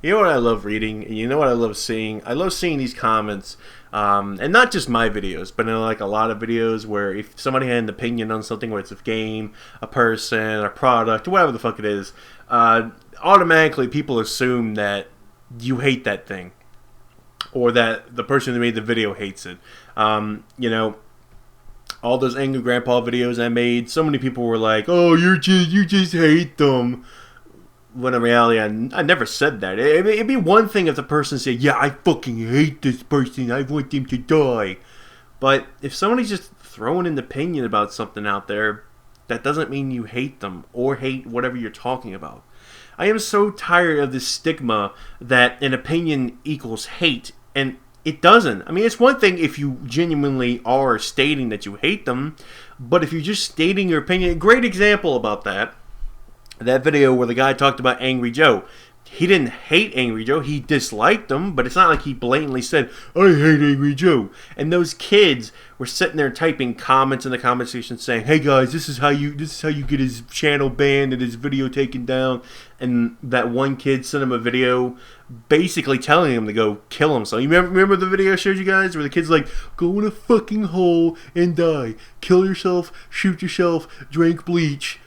You know what I love reading, and you know what I love seeing? I love seeing these comments, and not just my videos, but in like a lot of videos where if somebody had an opinion on something, whether it's a game, a person, a product, whatever the fuck it is, automatically people assume that you hate that thing, or that the person who made the video hates it. You know, all those angry grandpa videos I made, so many people were like, "Oh, you just hate them." When in reality, I never said that. It'd be one thing if the person said, "Yeah, I fucking hate this person. I want them to die." But if somebody's just throwing an opinion about something out there, that doesn't mean you hate them or hate whatever you're talking about. I am so tired of this stigma that an opinion equals hate, and it doesn't. I mean, it's one thing if you genuinely are stating that you hate them, but if you're just stating your opinion, a great example about that video where the guy talked about Angry Joe. He didn't hate Angry Joe, he disliked him, but it's not like he blatantly said, "I hate Angry Joe." And those kids were sitting there typing comments in the comment section saying, "Hey guys, this is how you get his channel banned and his video taken down." And that one kid sent him a video basically telling him to go kill himself. You remember the video I showed you guys where the kid's like, "Go in a fucking hole and die. Kill yourself, shoot yourself, drink bleach."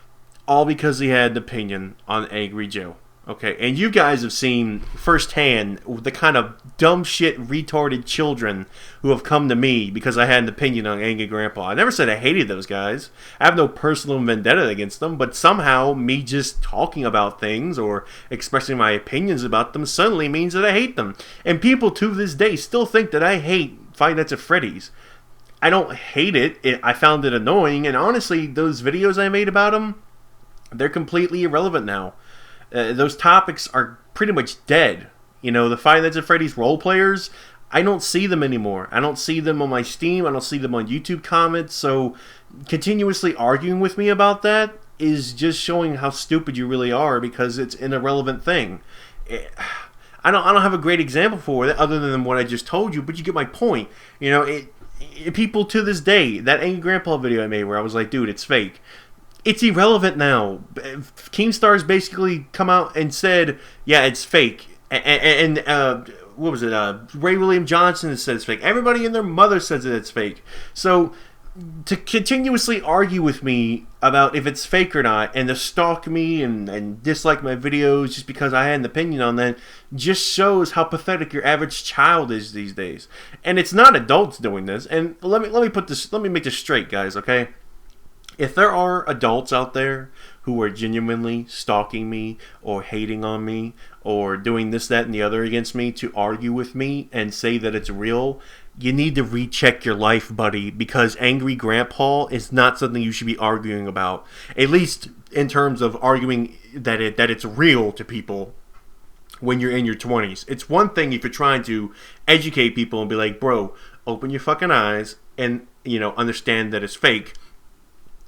All because he had an opinion on Angry Joe. Okay, and you guys have seen firsthand the kind of dumb shit, retarded children who have come to me because I had an opinion on Angry Grandpa. I never said I hated those guys. I have no personal vendetta against them, but somehow me just talking about things or expressing my opinions about them suddenly means that I hate them. And people to this day still think that I hate Five Nights at Freddy's. I don't hate it. I found it annoying, and honestly, those videos I made about them, they're completely irrelevant now. Those topics are pretty much dead. You know, the Five Nights at Freddy's role players, I don't see them anymore. I don't see them on my Steam. I don't see them on YouTube comments. So continuously arguing with me about that is just showing how stupid you really are because it's an irrelevant thing. I don't have a great example for it other than what I just told you, but you get my point. You know, people to this day, that Angry Grandpa video I made where I was like, dude, it's fake. It's irrelevant now. Keemstar's basically come out and said, yeah, it's fake. And what was it? Ray William Johnson has said it's fake. Everybody and their mother says that it's fake. So to continuously argue with me about if it's fake or not and to stalk me and dislike my videos just because I had an opinion on that just shows how pathetic your average child is these days. And it's not adults doing this. And let me make this straight, guys, okay? If there are adults out there who are genuinely stalking me or hating on me or doing this, that, and the other against me to argue with me and say that it's real, you need to recheck your life, buddy, because Angry Grandpa is not something you should be arguing about. At least in terms of arguing that it's real to people when you're in your 20s. It's one thing if you're trying to educate people and be like, bro, open your fucking eyes and, you know, understand that it's fake.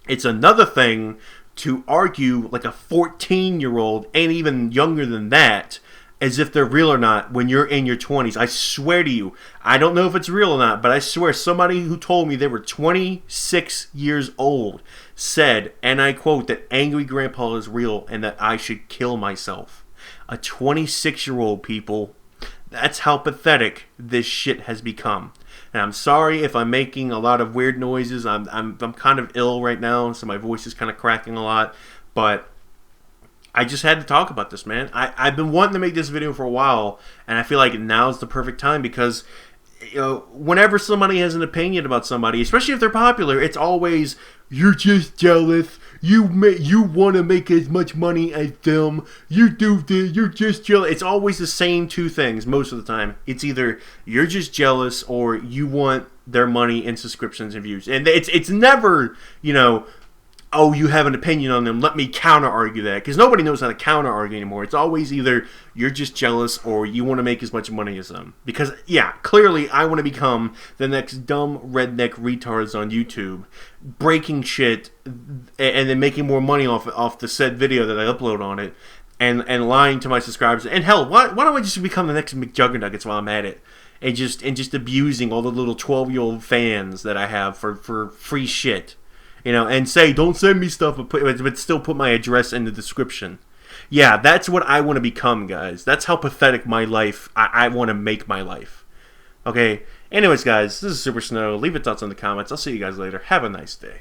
It's another thing to argue like a 14-year-old and even younger than that as if they're real or not when you're in your 20s. I swear to you, I don't know if it's real or not, but I swear somebody who told me they were 26 years old said, and I quote, that Angry Grandpa is real and that I should kill myself. A 26-year-old, people. That's how pathetic this shit has become. And I'm sorry if I'm making a lot of weird noises. I'm kind of ill right now, so my voice is kind of cracking a lot. But I just had to talk about this, man. I've been wanting to make this video for a while, and I feel like now's the perfect time because, you know, whenever somebody has an opinion about somebody, especially if they're popular, it's always, you're just jealous. You want to make as much money as them. You do this. You're just jealous. It's always the same two things most of the time. It's either you're just jealous or you want their money and subscriptions and views. And it's never, you know, oh, you have an opinion on them, let me counter-argue that. Because nobody knows how to counter-argue anymore. It's always either you're just jealous or you want to make as much money as them. Because, yeah, clearly I want to become the next dumb redneck retards on YouTube, breaking shit and then making more money off the said video that I upload on it and lying to my subscribers. And hell, why don't I just become the next McJuggernuggets while I'm at it? And just abusing all the little 12-year-old fans that I have for free shit. You know, and say, don't send me stuff, but still put my address in the description. Yeah, that's what I want to become, guys. That's how pathetic my life, I want to make my life. Okay? Anyways, guys, this is Super Snow. Leave your thoughts in the comments. I'll see you guys later. Have a nice day.